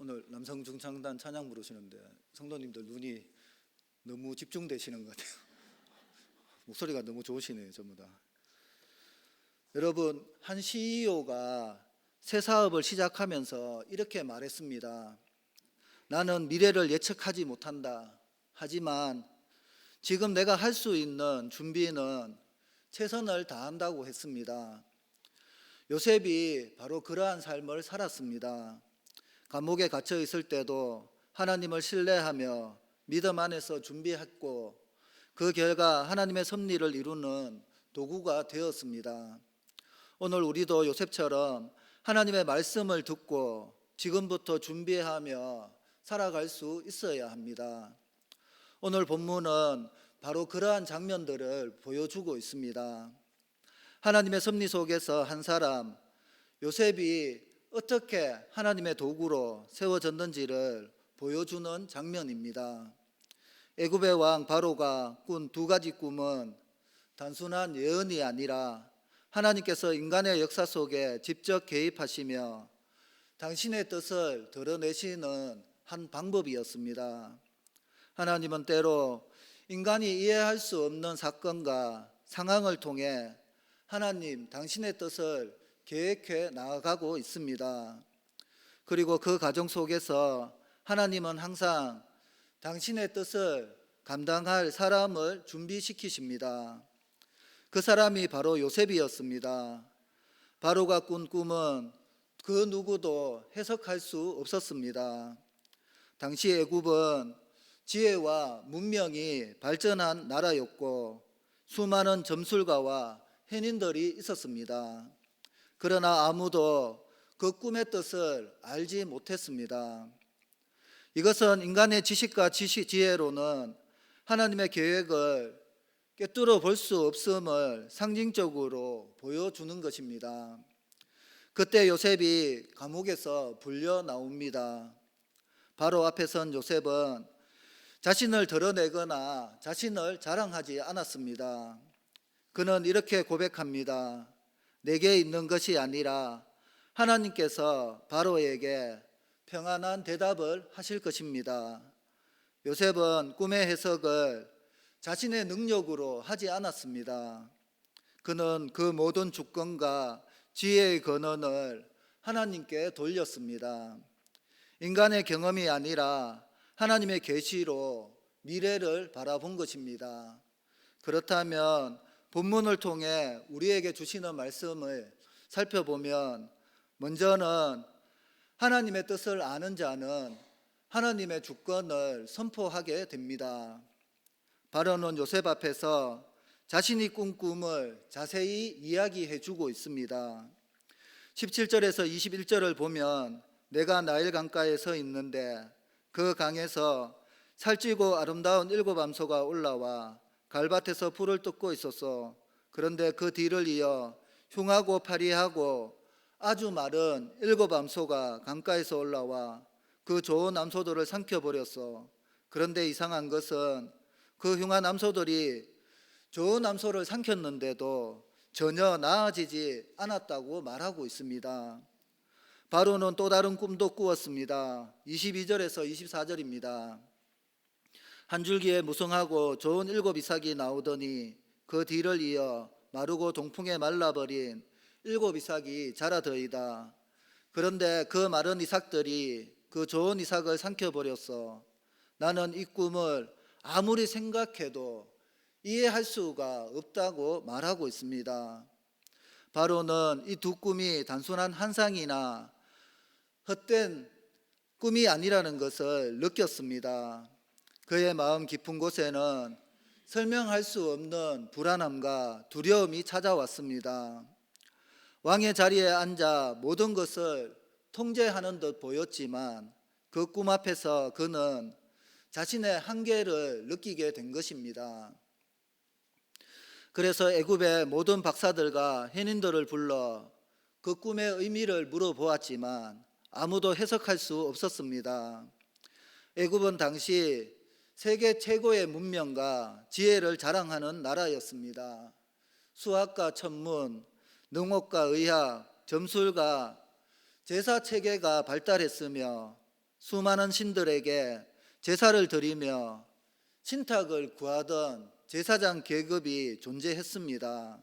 오늘 남성 중창단 찬양 부르시는데 성도님들 눈이 너무 집중되시는 것 같아요. 목소리가 너무 좋으시네요, 전부 다. 여러분, 한 CEO가 새 사업을 시작하면서 이렇게 말했습니다. 나는 미래를 예측하지 못한다. 하지만 지금 내가 할 수 있는 준비는 최선을 다한다고 했습니다. 요셉이 바로 그러한 삶을 살았습니다. 감옥에 갇혀 있을 때도 하나님을 신뢰하며 믿음 안에서 준비했고 그 결과 하나님의 섭리를 이루는 도구가 되었습니다. 오늘 우리도 요셉처럼 하나님의 말씀을 듣고 지금부터 준비하며 살아갈 수 있어야 합니다. 오늘 본문은 바로 그러한 장면들을 보여주고 있습니다. 하나님의 섭리 속에서 한 사람, 요셉이 어떻게 하나님의 도구로 세워졌는지를 보여주는 장면입니다. 애굽의 왕 바로가 꾼 두 가지 꿈은 단순한 예언이 아니라 하나님께서 인간의 역사 속에 직접 개입하시며 당신의 뜻을 드러내시는 한 방법이었습니다. 하나님은 때로 인간이 이해할 수 없는 사건과 상황을 통해 하나님 당신의 뜻을 계획해 나아가고 있습니다. 그리고 그 과정 속에서 하나님은 항상 당신의 뜻을 감당할 사람을 준비시키십니다. 그 사람이 바로 요셉이었습니다. 바로가 꾼 꿈은 그 누구도 해석할 수 없었습니다. 당시 애굽은 지혜와 문명이 발전한 나라였고 수많은 점술가와 해인들이 있었습니다. 그러나 아무도 그 꿈의 뜻을 알지 못했습니다. 이것은 인간의 지식과 지혜로는 하나님의 계획을 꿰뚫어 볼 수 없음을 상징적으로 보여주는 것입니다. 그때 요셉이 감옥에서 불려 나옵니다. 바로 앞에 선 요셉은 자신을 드러내거나 자신을 자랑하지 않았습니다. 그는 이렇게 고백합니다. 내게 있는 것이 아니라 하나님께서 바로에게 평안한 대답을 하실 것입니다. 요셉은 꿈의 해석을 자신의 능력으로 하지 않았습니다. 그는 그 모든 주권과 지혜의 근원을 하나님께 돌렸습니다. 인간의 경험이 아니라 하나님의 계시로 미래를 바라본 것입니다. 그렇다면 본문을 통해 우리에게 주시는 말씀을 살펴보면 먼저는 하나님의 뜻을 아는 자는 하나님의 주권을 선포하게 됩니다. 바로는 요셉 앞에서 자신이 꾼 꿈을 자세히 이야기해 주고 있습니다. 17절에서 21절을 보면 내가 나일 강가에 서 있는데 그 강에서 살찌고 아름다운 일곱 암소가 올라와 갈밭에서 풀을 뜯고 있었어. 그런데 그 뒤를 이어 흉하고 파리하고 아주 마른 일곱 암소가 강가에서 올라와 그 좋은 암소들을 삼켜버렸어. 그런데 이상한 것은 그 흉한 암소들이 좋은 암소를 삼켰는데도 전혀 나아지지 않았다고 말하고 있습니다. 바로는 또 다른 꿈도 꾸었습니다. 22절에서 24절입니다. 한 줄기에 무성하고 좋은 일곱 이삭이 나오더니 그 뒤를 이어 마르고 동풍에 말라버린 일곱 이삭이 자라더이다. 그런데 그 마른 이삭들이 그 좋은 이삭을 삼켜버렸어. 나는 이 꿈을 아무리 생각해도 이해할 수가 없다고 말하고 있습니다. 바로는 이 두 꿈이 단순한 환상이나 헛된 꿈이 아니라는 것을 느꼈습니다. 그의 마음 깊은 곳에는 설명할 수 없는 불안함과 두려움이 찾아왔습니다. 왕의 자리에 앉아 모든 것을 통제하는 듯 보였지만 그 꿈 앞에서 그는 자신의 한계를 느끼게 된 것입니다. 그래서 애굽의 모든 박사들과 해인들을 불러 그 꿈의 의미를 물어보았지만 아무도 해석할 수 없었습니다. 애굽은 당시 세계 최고의 문명과 지혜를 자랑하는 나라였습니다. 수학과 천문, 농업과 의학, 점술과 제사 체계가 발달했으며 수많은 신들에게 제사를 드리며 신탁을 구하던 제사장 계급이 존재했습니다.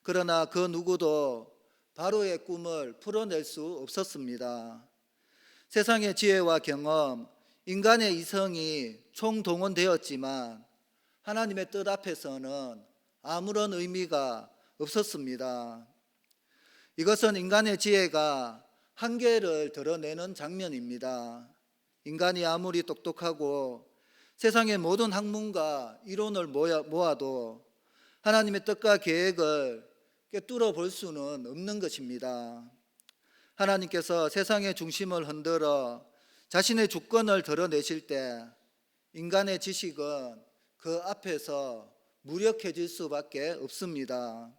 그러나 그 누구도 바로의 꿈을 풀어낼 수 없었습니다. 세상의 지혜와 경험, 인간의 이성이 총동원되었지만 하나님의 뜻 앞에서는 아무런 의미가 없었습니다. 이것은 인간의 지혜가 한계를 드러내는 장면입니다. 인간이 아무리 똑똑하고 세상의 모든 학문과 이론을 모아도 하나님의 뜻과 계획을 꿰뚫어 볼 수는 없는 것입니다. 하나님께서 세상의 중심을 흔들어 자신의 주권을 드러내실 때 인간의 지식은 그 앞에서 무력해질 수밖에 없습니다.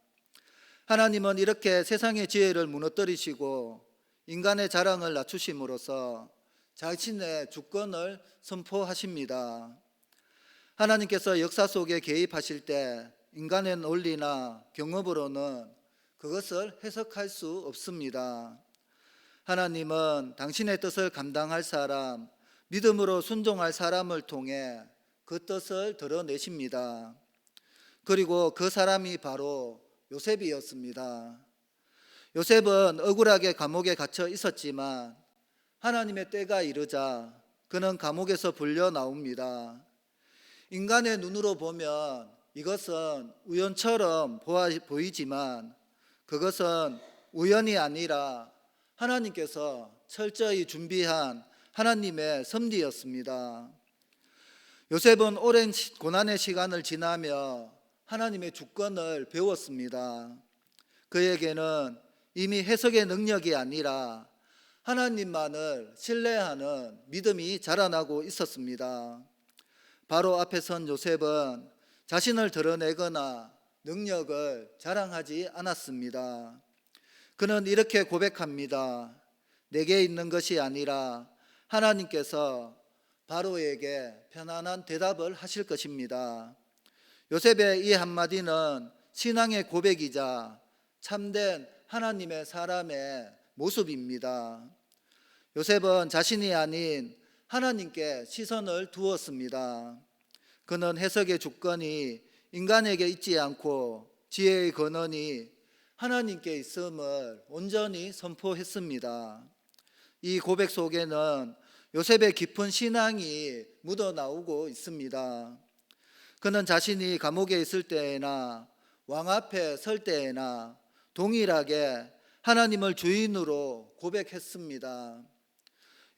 하나님은 이렇게 세상의 지혜를 무너뜨리시고 인간의 자랑을 낮추심으로써 자신의 주권을 선포하십니다. 하나님께서 역사 속에 개입하실 때 인간의 논리나 경험으로는 그것을 해석할 수 없습니다. 하나님은 당신의 뜻을 감당할 사람, 믿음으로 순종할 사람을 통해 그 뜻을 드러내십니다. 그리고 그 사람이 바로 요셉이었습니다. 요셉은 억울하게 감옥에 갇혀 있었지만 하나님의 때가 이르자 그는 감옥에서 불려 나옵니다. 인간의 눈으로 보면 이것은 우연처럼 보이지만 그것은 우연이 아니라 하나님께서 철저히 준비한 하나님의 섭리였습니다. 요셉은 오랜 고난의 시간을 지나며 하나님의 주권을 배웠습니다. 그에게는 이미 해석의 능력이 아니라 하나님만을 신뢰하는 믿음이 자라나고 있었습니다. 바로 앞에 선 요셉은 자신을 드러내거나 능력을 자랑하지 않았습니다. 그는 이렇게 고백합니다. 내게 있는 것이 아니라 하나님께서 바로에게 편안한 대답을 하실 것입니다. 요셉의 이 한마디는 신앙의 고백이자 참된 하나님의 사람의 모습입니다. 요셉은 자신이 아닌 하나님께 시선을 두었습니다. 그는 해석의 주권이 인간에게 있지 않고 지혜의 근원이 하나님께 있음을 온전히 선포했습니다. 이 고백 속에는 요셉의 깊은 신앙이 묻어나오고 있습니다. 그는 자신이 감옥에 있을 때에나 왕 앞에 설 때에나 동일하게 하나님을 주인으로 고백했습니다.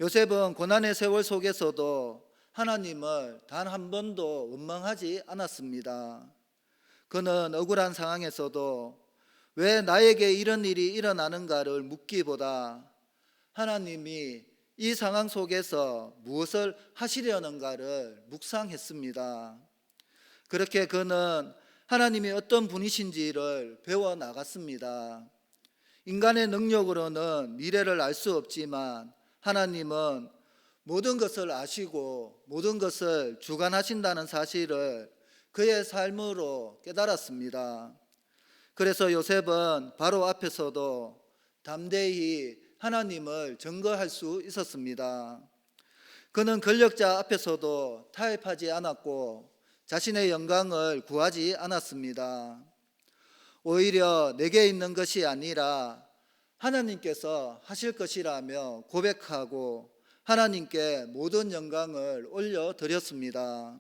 요셉은 고난의 세월 속에서도 하나님을 단 한 번도 원망하지 않았습니다. 그는 억울한 상황에서도 왜 나에게 이런 일이 일어나는가를 묻기보다 하나님이 이 상황 속에서 무엇을 하시려는가를 묵상했습니다. 그렇게 그는 하나님이 어떤 분이신지를 배워 나갔습니다. 인간의 능력으로는 미래를 알 수 없지만 하나님은 모든 것을 아시고 모든 것을 주관하신다는 사실을 그의 삶으로 깨달았습니다. 그래서 요셉은 바로 앞에서도 담대히 하나님을 증거할 수 있었습니다. 그는 권력자 앞에서도 타협하지 않았고 자신의 영광을 구하지 않았습니다. 오히려 내게 있는 것이 아니라 하나님께서 하실 것이라며 고백하고 하나님께 모든 영광을 올려드렸습니다.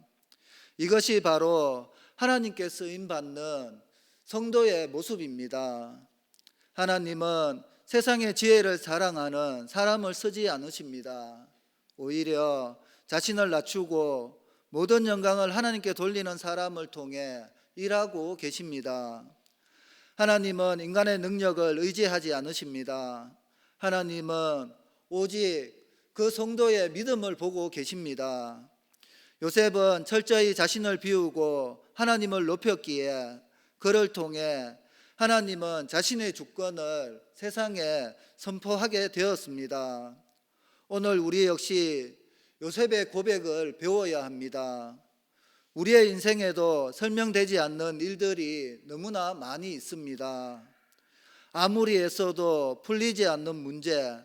이것이 바로 하나님께 쓰임받는 성도의 모습입니다. 하나님은 세상의 지혜를 자랑하는 사람을 쓰지 않으십니다. 오히려 자신을 낮추고 모든 영광을 하나님께 돌리는 사람을 통해 일하고 계십니다. 하나님은 인간의 능력을 의지하지 않으십니다. 하나님은 오직 그 성도의 믿음을 보고 계십니다. 요셉은 철저히 자신을 비우고 하나님을 높였기에 그를 통해 하나님은 자신의 주권을 세상에 선포하게 되었습니다. 오늘 우리 역시 요셉의 고백을 배워야 합니다. 우리의 인생에도 설명되지 않는 일들이 너무나 많이 있습니다. 아무리 애써도 풀리지 않는 문제,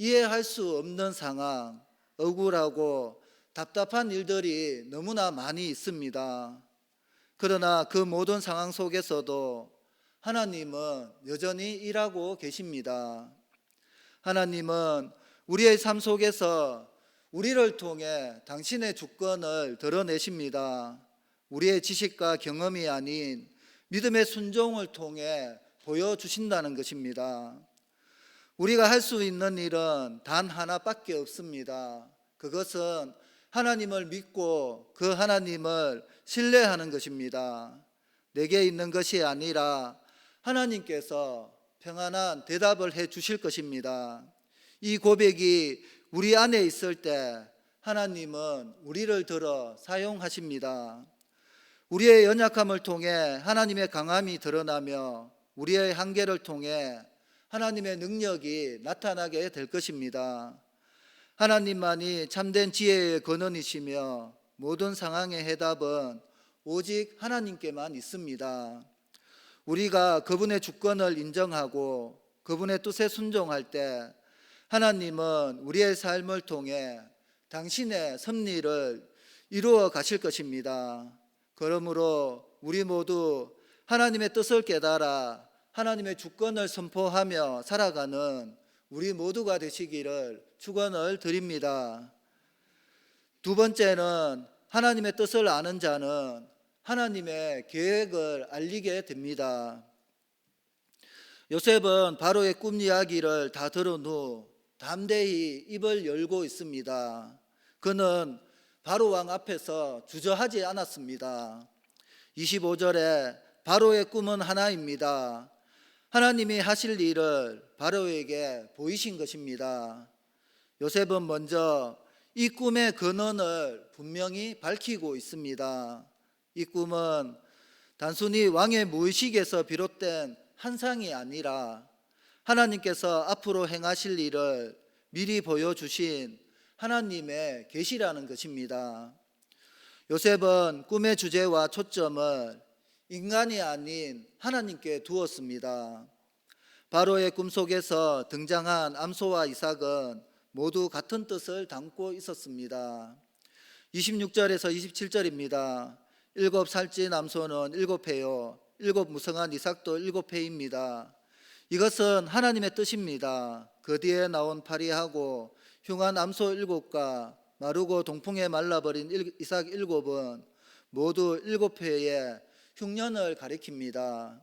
이해할 수 없는 상황, 억울하고 답답한 일들이 너무나 많이 있습니다. 그러나 그 모든 상황 속에서도 하나님은 여전히 일하고 계십니다. 하나님은 우리의 삶 속에서 우리를 통해 당신의 주권을 드러내십니다. 우리의 지식과 경험이 아닌 믿음의 순종을 통해 보여주신다는 것입니다. 우리가 할 수 있는 일은 단 하나밖에 없습니다. 그것은 하나님을 믿고 그 하나님을 신뢰하는 것입니다. 내게 있는 것이 아니라 하나님께서 평안한 대답을 해 주실 것입니다. 이 고백이 우리 안에 있을 때 하나님은 우리를 들어 사용하십니다. 우리의 연약함을 통해 하나님의 강함이 드러나며 우리의 한계를 통해 하나님의 능력이 나타나게 될 것입니다. 하나님만이 참된 지혜의 근원이시며 모든 상황의 해답은 오직 하나님께만 있습니다. 우리가 그분의 주권을 인정하고 그분의 뜻에 순종할 때 하나님은 우리의 삶을 통해 당신의 섭리를 이루어 가실 것입니다. 그러므로 우리 모두 하나님의 뜻을 깨달아 하나님의 주권을 선포하며 살아가는 우리 모두가 되시기를 축원을 드립니다. 두 번째는 하나님의 뜻을 아는 자는 하나님의 계획을 알리게 됩니다. 요셉은 바로의 꿈 이야기를 다 들은 후 담대히 입을 열고 있습니다. 그는 바로 왕 앞에서 주저하지 않았습니다. 25절에 바로의 꿈은 하나입니다. 하나님이 하실 일을 바로에게 보이신 것입니다. 요셉은 먼저 이 꿈의 근원을 분명히 밝히고 있습니다. 이 꿈은 단순히 왕의 무의식에서 비롯된 환상이 아니라 하나님께서 앞으로 행하실 일을 미리 보여주신 하나님의 계시라는 것입니다. 요셉은 꿈의 주제와 초점을 인간이 아닌 하나님께 두었습니다. 바로의 꿈속에서 등장한 암소와 이삭은 모두 같은 뜻을 담고 있었습니다. 26절에서 27절입니다. 7살찐 암소는 7회요 7 무성한 이삭도 7회입니다. 이것은 하나님의 뜻입니다. 그 뒤에 나온 파리하고 흉한 암소 7과 마르고 동풍에 말라버린 이삭 7은 모두 7회의 흉년을 가리킵니다.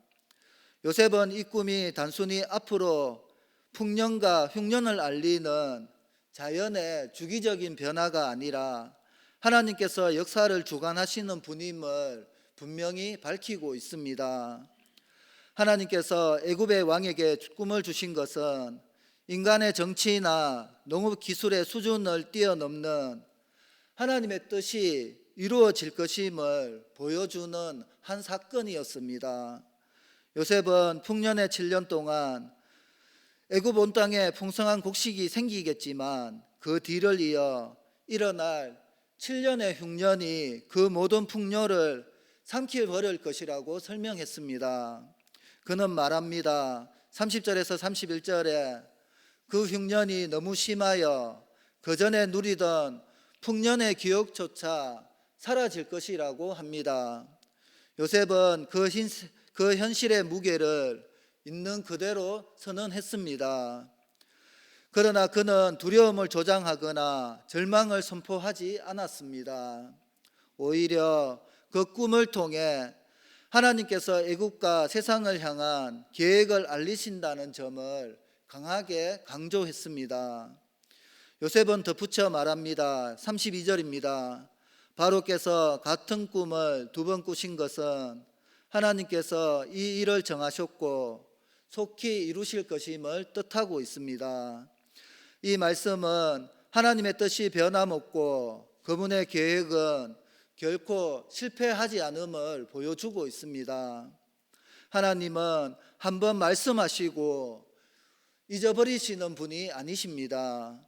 요셉은 이 꿈이 단순히 앞으로 풍년과 흉년을 알리는 자연의 주기적인 변화가 아니라 하나님께서 역사를 주관하시는 분임을 분명히 밝히고 있습니다. 하나님께서 애굽의 왕에게 꿈을 주신 것은 인간의 정치나 농업 기술의 수준을 뛰어넘는 하나님의 뜻이 이루어질 것임을 보여주는 한 사건이었습니다. 요셉은 풍년의 7년 동안 애굽 온 땅에 풍성한 곡식이 생기겠지만 그 뒤를 이어 일어날 7년의 흉년이 그 모든 풍요를 삼켜버릴 것이라고 설명했습니다. 그는 말합니다. 30절에서 31절에 그 흉년이 너무 심하여 그전에 누리던 풍년의 기억조차 사라질 것이라고 합니다. 요셉은 그 현실의 무게를 있는 그대로 선언했습니다. 그러나 그는 두려움을 조장하거나 절망을 선포하지 않았습니다. 오히려 그 꿈을 통해 하나님께서 애국과 세상을 향한 계획을 알리신다는 점을 강하게 강조했습니다. 요셉은 덧붙여 말합니다. 32절입니다. 바로께서 같은 꿈을 2번 꾸신 것은 하나님께서 이 일을 정하셨고 속히 이루실 것임을 뜻하고 있습니다. 이 말씀은 하나님의 뜻이 변함없고 그분의 계획은 결코 실패하지 않음을 보여주고 있습니다. 하나님은 한번 말씀하시고 잊어버리시는 분이 아니십니다.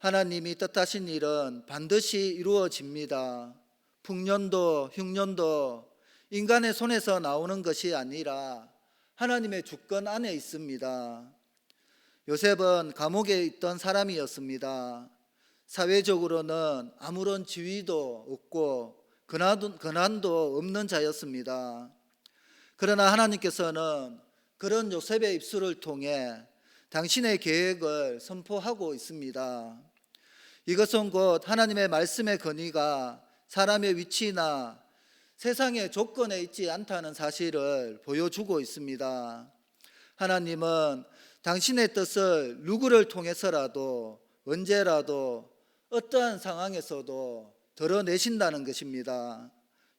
하나님이 뜻하신 일은 반드시 이루어집니다. 풍년도 흉년도 인간의 손에서 나오는 것이 아니라 하나님의 주권 안에 있습니다. 요셉은 감옥에 있던 사람이었습니다. 사회적으로는 아무런 지위도 없고 권한도 없는 자였습니다. 그러나 하나님께서는 그런 요셉의 입술을 통해 당신의 계획을 선포하고 있습니다. 이것은 곧 하나님의 말씀의 건의가 사람의 위치나 세상의 조건에 있지 않다는 사실을 보여주고 있습니다. 하나님은 당신의 뜻을 누구를 통해서라도 언제라도 어떠한 상황에서도 드러내신다는 것입니다.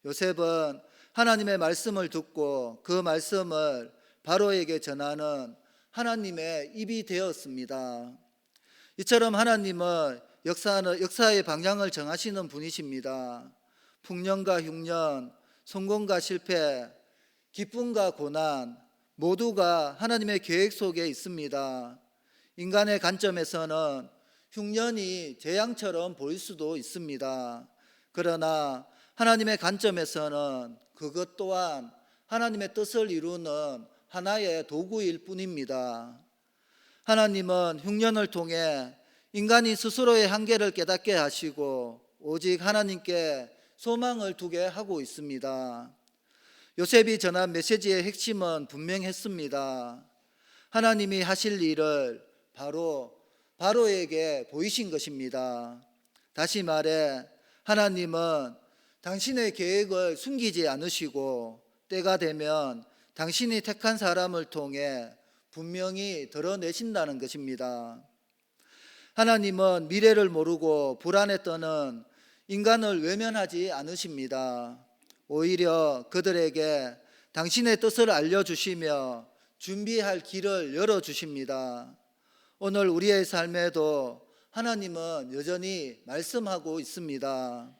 요셉은 하나님의 말씀을 듣고 그 말씀을 바로에게 전하는 하나님의 입이 되었습니다. 이처럼 하나님은 역사의 방향을 정하시는 분이십니다. 풍년과 흉년, 성공과 실패, 기쁨과 고난 모두가 하나님의 계획 속에 있습니다. 인간의 관점에서는 흉년이 재앙처럼 보일 수도 있습니다. 그러나 하나님의 관점에서는 그것 또한 하나님의 뜻을 이루는 하나의 도구일 뿐입니다. 하나님은 흉년을 통해 인간이 스스로의 한계를 깨닫게 하시고 오직 하나님께 소망을 두게 하고 있습니다. 요셉이 전한 메시지의 핵심은 분명했습니다. 하나님이 하실 일을 바로에게 보이신 것입니다. 다시 말해 하나님은 당신의 계획을 숨기지 않으시고 때가 되면 당신이 택한 사람을 통해 분명히 드러내신다는 것입니다. 하나님은 미래를 모르고 불안에 떠는 인간을 외면하지 않으십니다. 오히려 그들에게 당신의 뜻을 알려주시며 준비할 길을 열어주십니다. 오늘 우리의 삶에도 하나님은 여전히 말씀하고 있습니다.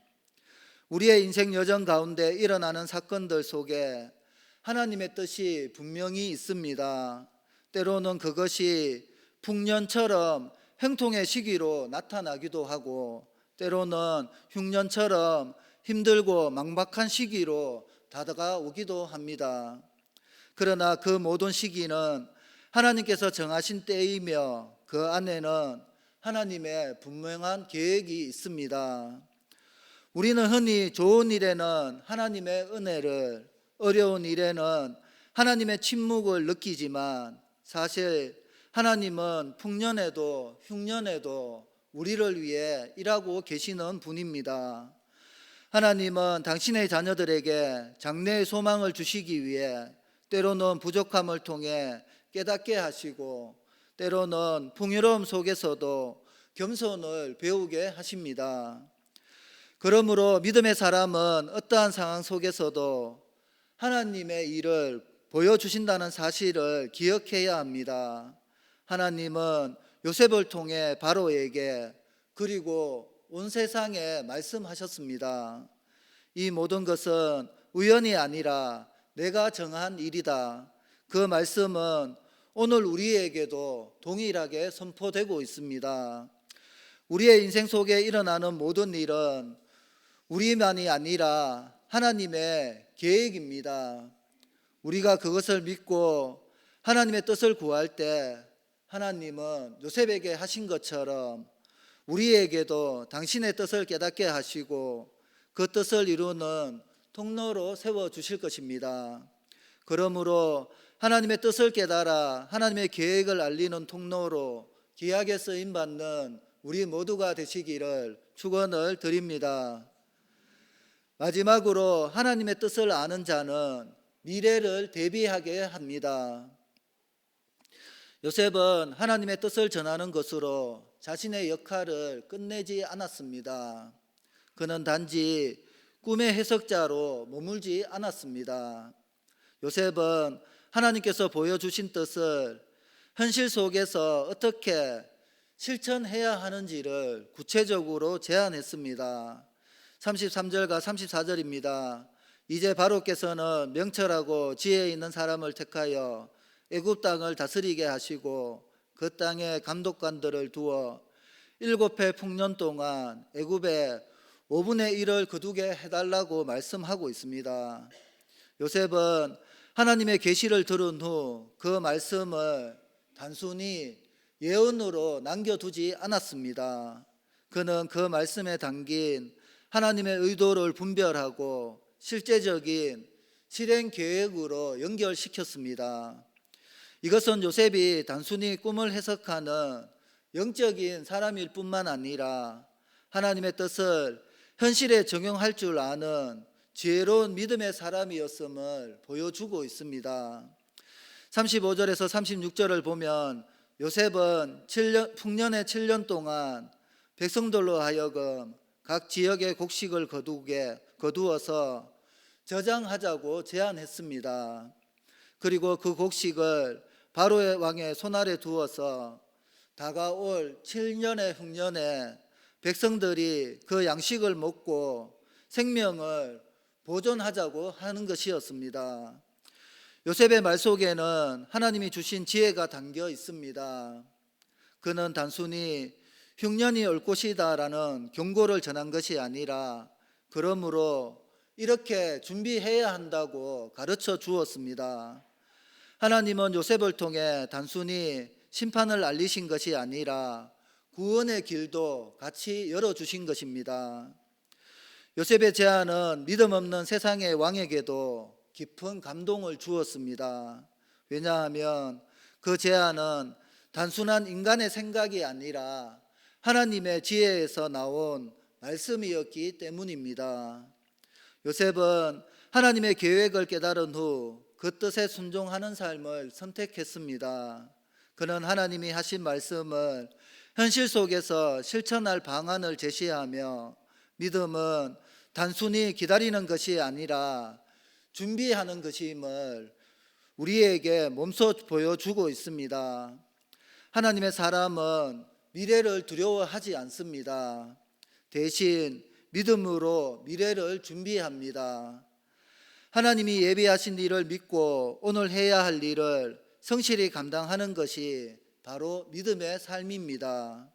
우리의 인생 여정 가운데 일어나는 사건들 속에 하나님의 뜻이 분명히 있습니다. 때로는 그것이 풍년처럼 형통의 시기로 나타나기도 하고 때로는 흉년처럼 힘들고 막막한 시기로 다가오기도 합니다. 그러나 그 모든 시기는 하나님께서 정하신 때이며 그 안에는 하나님의 분명한 계획이 있습니다. 우리는 흔히 좋은 일에는 하나님의 은혜를, 어려운 일에는 하나님의 침묵을 느끼지만 사실 하나님은 풍년에도 흉년에도 우리를 위해 일하고 계시는 분입니다. 하나님은 당신의 자녀들에게 장래의 소망을 주시기 위해 때로는 부족함을 통해 깨닫게 하시고 때로는 풍요로움 속에서도 겸손을 배우게 하십니다. 그러므로 믿음의 사람은 어떠한 상황 속에서도 하나님의 일을 보여주신다는 사실을 기억해야 합니다. 하나님은 요셉을 통해 바로에게 그리고 온 세상에 말씀하셨습니다. 이 모든 것은 우연이 아니라 내가 정한 일이다. 그 말씀은 오늘 우리에게도 동일하게 선포되고 있습니다. 우리의 인생 속에 일어나는 모든 일은 우리만이 아니라 하나님의 계획입니다. 우리가 그것을 믿고 하나님의 뜻을 구할 때 하나님은 요셉에게 하신 것처럼 우리에게도 당신의 뜻을 깨닫게 하시고 그 뜻을 이루는 통로로 세워주실 것입니다. 그러므로 하나님의 뜻을 깨달아 하나님의 계획을 알리는 통로로 귀하게 쓰임받는 우리 모두가 되시기를 축원을 드립니다. 마지막으로 하나님의 뜻을 아는 자는 미래를 대비하게 합니다. 요셉은 하나님의 뜻을 전하는 것으로 자신의 역할을 끝내지 않았습니다. 그는 단지 꿈의 해석자로 머물지 않았습니다. 요셉은 하나님께서 보여주신 뜻을 현실 속에서 어떻게 실천해야 하는지를 구체적으로 제안했습니다. 33절과 34절입니다. 이제 바로께서는 명철하고 지혜 있는 사람을 택하여 애굽 땅을 다스리게 하시고 그 땅에 감독관들을 두어 7해 풍년 동안 애굽의 5분의 1을 거두게 해달라고 말씀하고 있습니다. 요셉은 하나님의 계시를 들은 후 그 말씀을 단순히 예언으로 남겨두지 않았습니다. 그는 그 말씀에 담긴 하나님의 의도를 분별하고 실제적인 실행 계획으로 연결시켰습니다. 이것은 요셉이 단순히 꿈을 해석하는 영적인 사람일 뿐만 아니라 하나님의 뜻을 현실에 적용할 줄 아는 지혜로운 믿음의 사람이었음을 보여주고 있습니다. 35절에서 36절을 보면 요셉은 풍년의 7년 동안 백성들로 하여금 각 지역의 곡식을 거두어서 저장하자고 제안했습니다. 그리고 그 곡식을 바로의 왕의 손아래 두어서 다가올 7년의 흉년에 백성들이 그 양식을 먹고 생명을 보존하자고 하는 것이었습니다. 요셉의 말 속에는 하나님이 주신 지혜가 담겨 있습니다. 그는 단순히 흉년이 올 것이다라는 경고를 전한 것이 아니라 그러므로 이렇게 준비해야 한다고 가르쳐 주었습니다. 하나님은 요셉을 통해 단순히 심판을 알리신 것이 아니라 구원의 길도 같이 열어주신 것입니다. 요셉의 제안은 믿음 없는 세상의 왕에게도 깊은 감동을 주었습니다. 왜냐하면 그 제안은 단순한 인간의 생각이 아니라 하나님의 지혜에서 나온 말씀이었기 때문입니다. 요셉은 하나님의 계획을 깨달은 후 그 뜻에 순종하는 삶을 선택했습니다. 그는 하나님이 하신 말씀을 현실 속에서 실천할 방안을 제시하며 믿음은 단순히 기다리는 것이 아니라 준비하는 것임을 우리에게 몸소 보여주고 있습니다. 하나님의 사람은 미래를 두려워하지 않습니다. 대신 믿음으로 미래를 준비합니다. 하나님이 예비하신 일을 믿고 오늘 해야 할 일을 성실히 감당하는 것이 바로 믿음의 삶입니다.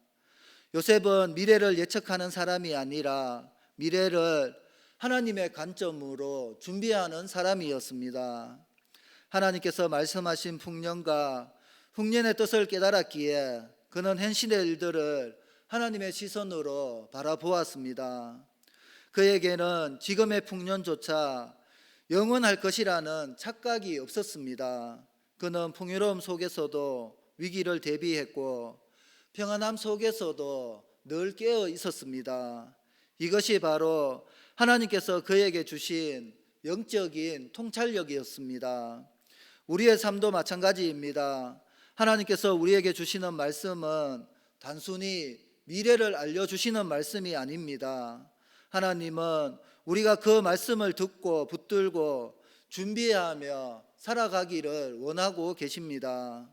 요셉은 미래를 예측하는 사람이 아니라 미래를 하나님의 관점으로 준비하는 사람이었습니다. 하나님께서 말씀하신 풍년과 흉년의 뜻을 깨달았기에 그는 현실의 일들을 하나님의 시선으로 바라보았습니다. 그에게는 지금의 풍년조차 영원할 것이라는 착각이 없었습니다. 그는 풍요로움 속에서도 위기를 대비했고 평안함 속에서도 늘 깨어 있었습니다. 이것이 바로 하나님께서 그에게 주신 영적인 통찰력이었습니다. 우리의 삶도 마찬가지입니다. 하나님께서 우리에게 주시는 말씀은 단순히 미래를 알려주시는 말씀이 아닙니다. 하나님은 우리가 그 말씀을 듣고 붙들고 준비하며 살아가기를 원하고 계십니다.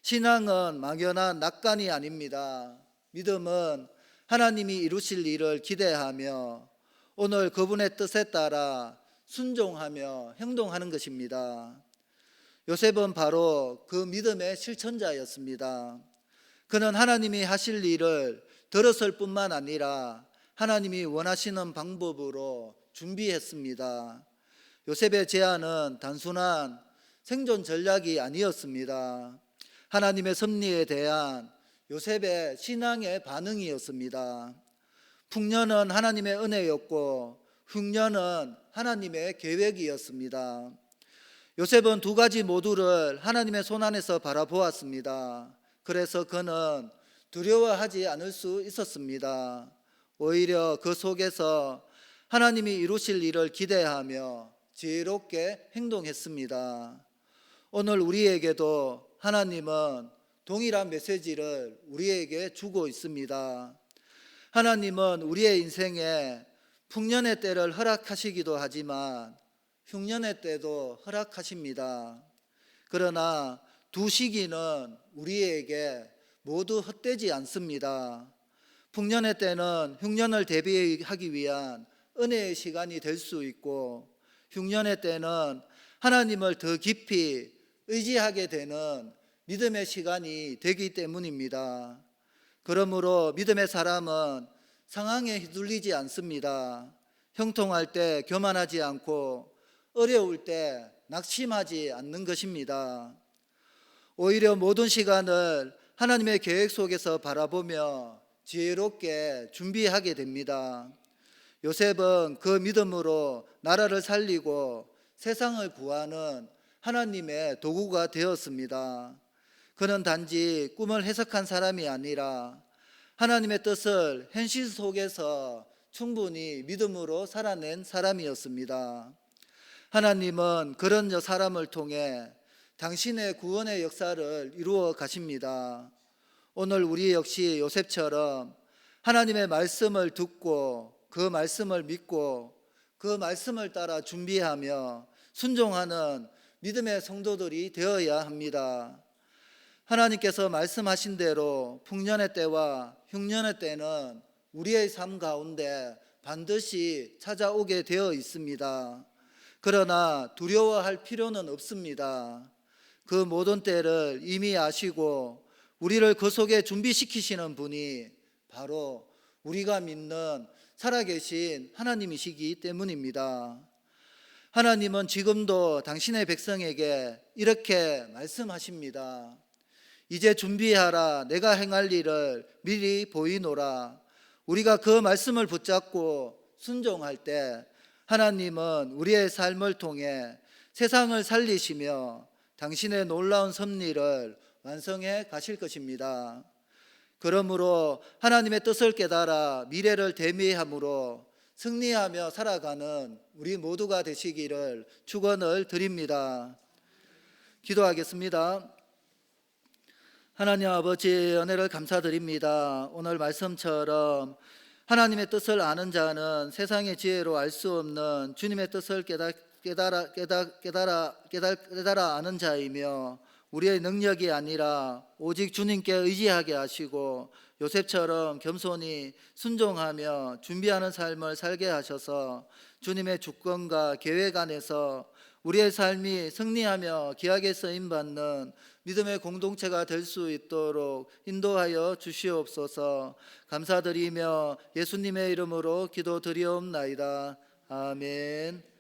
신앙은 막연한 낙관이 아닙니다. 믿음은 하나님이 이루실 일을 기대하며 오늘 그분의 뜻에 따라 순종하며 행동하는 것입니다. 요셉은 바로 그 믿음의 실천자였습니다. 그는 하나님이 하실 일을 들었을 뿐만 아니라 하나님이 원하시는 방법으로 준비했습니다. 요셉의 제안은 단순한 생존 전략이 아니었습니다. 하나님의 섭리에 대한 요셉의 신앙의 반응이었습니다. 풍년은 하나님의 은혜였고 흉년은 하나님의 계획이었습니다. 요셉은 두 가지 모두를 하나님의 손안에서 바라보았습니다. 그래서 그는 두려워하지 않을 수 있었습니다. 오히려 그 속에서 하나님이 이루실 일을 기대하며 지혜롭게 행동했습니다. 오늘 우리에게도 하나님은 동일한 메시지를 우리에게 주고 있습니다. 하나님은 우리의 인생에 풍년의 때를 허락하시기도 하지만 흉년의 때도 허락하십니다. 그러나 두 시기는 우리에게 모두 헛되지 않습니다. 풍년의 때는 흉년을 대비하기 위한 은혜의 시간이 될 수 있고 흉년의 때는 하나님을 더 깊이 의지하게 되는 믿음의 시간이 되기 때문입니다. 그러므로 믿음의 사람은 상황에 휘둘리지 않습니다. 형통할 때 교만하지 않고 어려울 때 낙심하지 않는 것입니다. 오히려 모든 시간을 하나님의 계획 속에서 바라보며 지혜롭게 준비하게 됩니다. 요셉은 그 믿음으로 나라를 살리고 세상을 구하는 하나님의 도구가 되었습니다. 그는 단지 꿈을 해석한 사람이 아니라 하나님의 뜻을 현실 속에서 충분히 믿음으로 살아낸 사람이었습니다. 하나님은 그런 사람을 통해 당신의 구원의 역사를 이루어 가십니다. 오늘 우리 역시 요셉처럼 하나님의 말씀을 듣고 그 말씀을 믿고 그 말씀을 따라 준비하며 순종하는 믿음의 성도들이 되어야 합니다. 하나님께서 말씀하신 대로 풍년의 때와 흉년의 때는 우리의 삶 가운데 반드시 찾아오게 되어 있습니다. 그러나 두려워할 필요는 없습니다. 그 모든 때를 이미 아시고 우리를 그 속에 준비시키시는 분이 바로 우리가 믿는 살아계신 하나님이시기 때문입니다. 하나님은 지금도 당신의 백성에게 이렇게 말씀하십니다. 이제 준비하라. 내가 행할 일을 미리 보이노라. 우리가 그 말씀을 붙잡고 순종할 때 하나님은 우리의 삶을 통해 세상을 살리시며 당신의 놀라운 섭리를 완성해 가실 것입니다. 그러므로 하나님의 뜻을 깨달아 미래를 대미함으로 승리하며 살아가는 우리 모두가 되시기를 축원을 드립니다. 기도하겠습니다. 하나님 아버지, 은혜를 감사드립니다. 오늘 말씀처럼 하나님의 뜻을 아는 자는 세상의 지혜로 알 수 없는 주님의 뜻을 깨달아 아는 자이며 우리의 능력이 아니라 오직 주님께 의지하게 하시고 요셉처럼 겸손히 순종하며 준비하는 삶을 살게 하셔서 주님의 주권과 계획 안에서 우리의 삶이 승리하며 귀하게 쓰임받는 믿음의 공동체가 될 수 있도록 인도하여 주시옵소서. 감사드리며 예수님의 이름으로 기도드리옵나이다. 아멘.